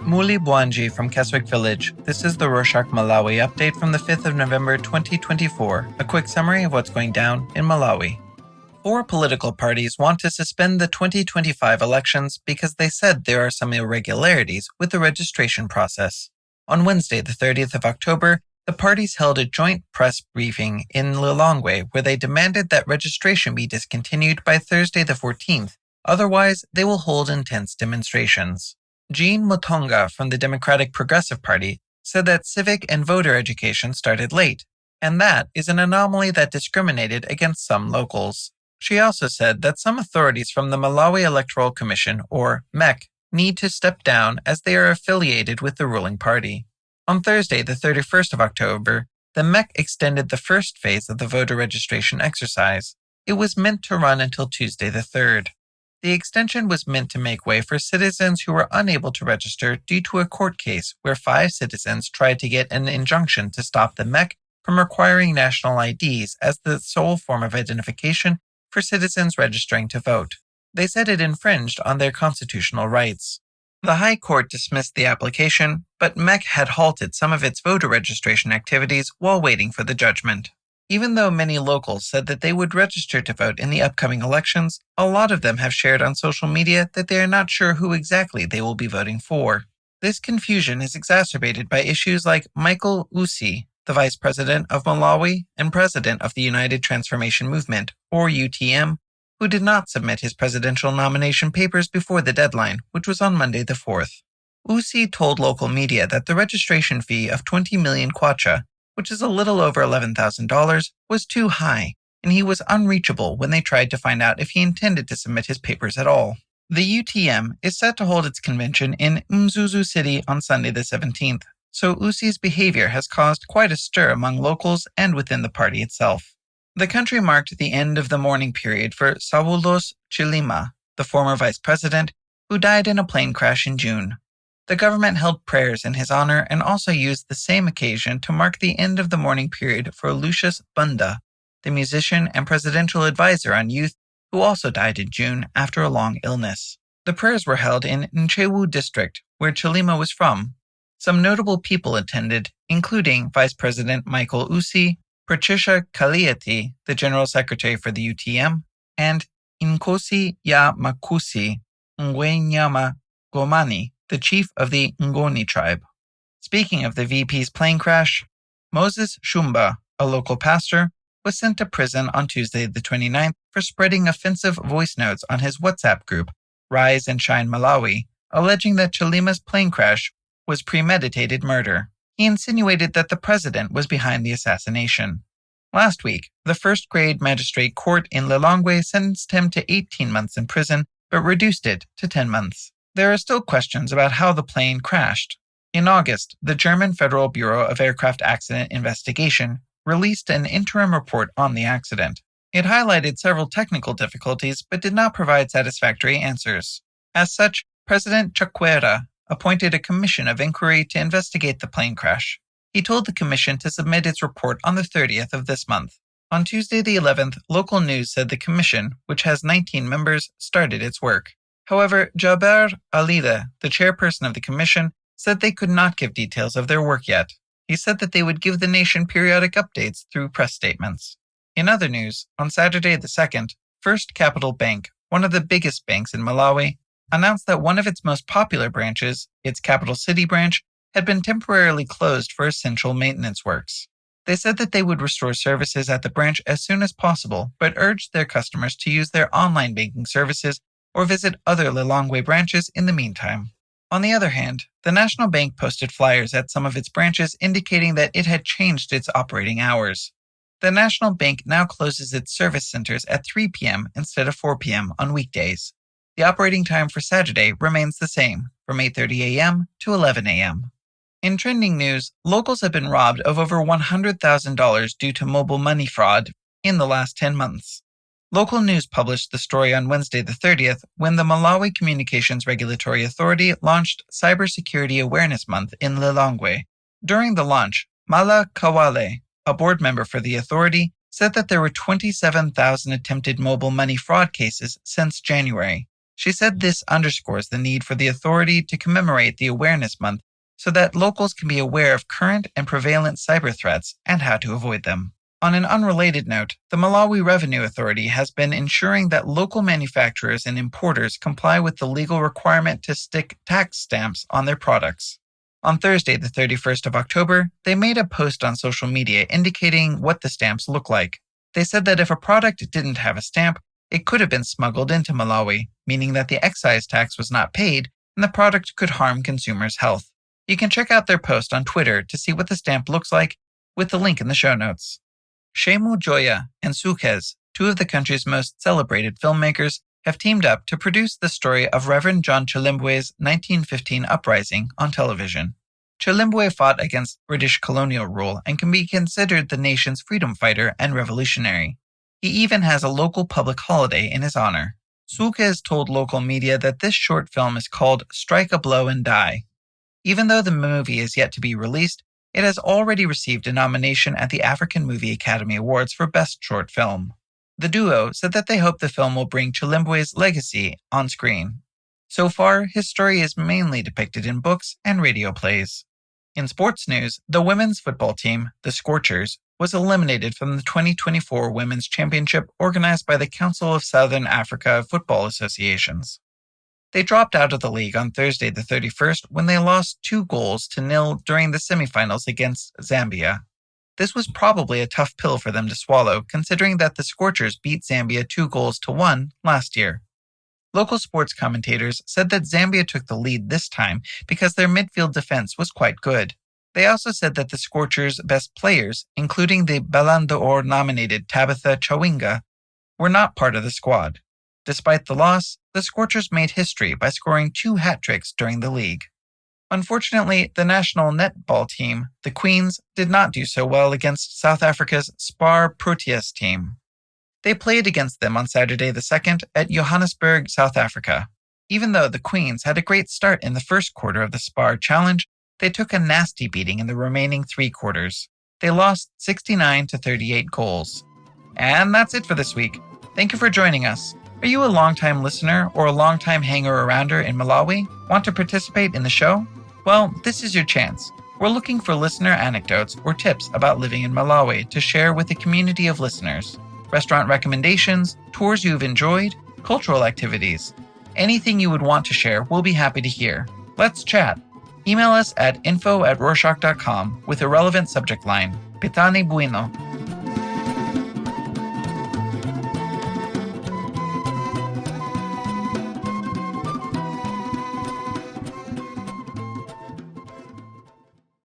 Muli Bwanji from Keswick Village. This is the Rorschach Malawi update from the 5th of November 2024, a quick summary of what's going down in Malawi. 4 political parties want to suspend the 2025 elections because they said there are some irregularities with the registration process. On Wednesday, the 30th of October, the parties held a joint press briefing in Lilongwe where they demanded that registration be discontinued by Thursday the 14th, otherwise they will hold intense demonstrations. Jean Mutonga from the Democratic Progressive Party said that civic and voter education started late, and that is an anomaly that discriminated against some locals. She also said that some authorities from the Malawi Electoral Commission, or MEC, need to step down as they are affiliated with the ruling party. On Thursday, the 31st of October, the MEC extended the first phase of the voter registration exercise. It was meant to run until Tuesday the 3rd. The extension was meant to make way for citizens who were unable to register due to a court case where 5 citizens tried to get an injunction to stop the MEC from requiring national IDs as the sole form of identification for citizens registering to vote. They said it infringed on their constitutional rights. The High Court dismissed the application, but MEC had halted some of its voter registration activities while waiting for the judgment. Even though many locals said that they would register to vote in the upcoming elections, a lot of them have shared on social media that they are not sure who exactly they will be voting for. This confusion is exacerbated by issues like Michael Usi, the Vice President of Malawi and President of the United Transformation Movement, or UTM, who did not submit his presidential nomination papers before the deadline, which was on Monday the 4th. Usi told local media that the registration fee of 20 million kwacha, which is a little over $11,000, was too high, and he was unreachable when they tried to find out if he intended to submit his papers at all. The UTM is set to hold its convention in Mzuzu City on Sunday the 17th, so Usi's behavior has caused quite a stir among locals and within the party itself. The country marked the end of the mourning period for Saulos Chilima, the former vice president, who died in a plane crash in June. The government held prayers in his honor and also used the same occasion to mark the end of the mourning period for Lucius Bunda, the musician and presidential advisor on youth who also died in June after a long illness. The prayers were held in Nchewu district, where Chilima was from. Some notable people attended, including Vice President Michael Usi, Patricia Kaliati, the General Secretary for the UTM, and Nkosi ya Makusi Ngwenyama Gomani, the chief of the Ngoni tribe. Speaking of the VP's plane crash, Moses Shumba, a local pastor, was sent to prison on Tuesday the 29th for spreading offensive voice notes on his WhatsApp group, Rise and Shine Malawi, alleging that Chilima's plane crash was premeditated murder. He insinuated that the president was behind the assassination. Last week, the first-grade magistrate court in Lilongwe sentenced him to 18 months in prison, but reduced it to 10 months. There are still questions about how the plane crashed. In August, the German Federal Bureau of Aircraft Accident Investigation released an interim report on the accident. It highlighted several technical difficulties but did not provide satisfactory answers. As such, President Chakwera appointed a commission of inquiry to investigate the plane crash. He told the commission to submit its report on the 30th of this month. On Tuesday the 11th, local news said the commission, which has 19 members, started its work. However, Jaber Alida, the chairperson of the commission, said they could not give details of their work yet. He said that they would give the nation periodic updates through press statements. In other news, on Saturday the 2nd, First Capital Bank, one of the biggest banks in Malawi, announced that one of its most popular branches, its Capital City branch, had been temporarily closed for essential maintenance works. They said that they would restore services at the branch as soon as possible, but urged their customers to use their online banking services or visit other Lilongwe branches in the meantime. On the other hand, the National Bank posted flyers at some of its branches indicating that it had changed its operating hours. The National Bank now closes its service centers at 3 p.m. instead of 4 p.m. on weekdays. The operating time for Saturday remains the same, from 8:30 a.m. to 11 a.m. In trending news, locals have been robbed of over $100,000 due to mobile money fraud in the last 10 months. Local news published the story on Wednesday the 30th when the Malawi Communications Regulatory Authority launched Cybersecurity Awareness Month in Lilongwe. During the launch, Mala Kawale, a board member for the authority, said that there were 27,000 attempted mobile money fraud cases since January. She said this underscores the need for the authority to commemorate the Awareness Month so that locals can be aware of current and prevalent cyber threats and how to avoid them. On an unrelated note, the Malawi Revenue Authority has been ensuring that local manufacturers and importers comply with the legal requirement to stick tax stamps on their products. On Thursday, the 31st of October, they made a post on social media indicating what the stamps look like. They said that if a product didn't have a stamp, it could have been smuggled into Malawi, meaning that the excise tax was not paid and the product could harm consumers' health. You can check out their post on Twitter to see what the stamp looks like with the link in the show notes. Shemu Joya and Sukez, two of the country's most celebrated filmmakers, have teamed up to produce the story of Reverend John Chilembwe's 1915 uprising on television. Chilembwe fought against British colonial rule and can be considered the nation's freedom fighter and revolutionary. He even has a local public holiday in his honor. Sukez told local media that this short film is called Strike a Blow and Die. Even though the movie is yet to be released, it has already received a nomination at the African Movie Academy Awards for Best Short Film. The duo said that they hope the film will bring Chilembwe's legacy on screen. So far, his story is mainly depicted in books and radio plays. In sports news, the women's football team, the Scorchers, was eliminated from the 2024 Women's Championship organized by the Council of Southern Africa Football Associations. They dropped out of the league on Thursday the 31st when they lost 2-0 during the semifinals against Zambia. This was probably a tough pill for them to swallow, considering that the Scorchers beat Zambia 2-1 last year. Local sports commentators said that Zambia took the lead this time because their midfield defense was quite good. They also said that the Scorchers' best players, including the Ballon d'Or-nominated Tabitha Chawinga, were not part of the squad. Despite the loss, the Scorchers made history by scoring 2 hat-tricks during the league. Unfortunately, the national netball team, the Queens, did not do so well against South Africa's Spar Proteas team. They played against them on Saturday the 2nd at Johannesburg, South Africa. Even though the Queens had a great start in the first quarter of the Spar Challenge, they took a nasty beating in the remaining 3 quarters. They lost 69-38 goals. And that's it for this week. Thank you for joining us. Are you a long-time listener or a long-time hanger-arounder in Malawi? Want to participate in the show? Well, this is your chance. We're looking for listener anecdotes or tips about living in Malawi to share with a community of listeners. Restaurant recommendations, tours you've enjoyed, cultural activities. Anything you would want to share, we'll be happy to hear. Let's chat. Email us at info@rorschach.com with a relevant subject line. Pitani Bueno.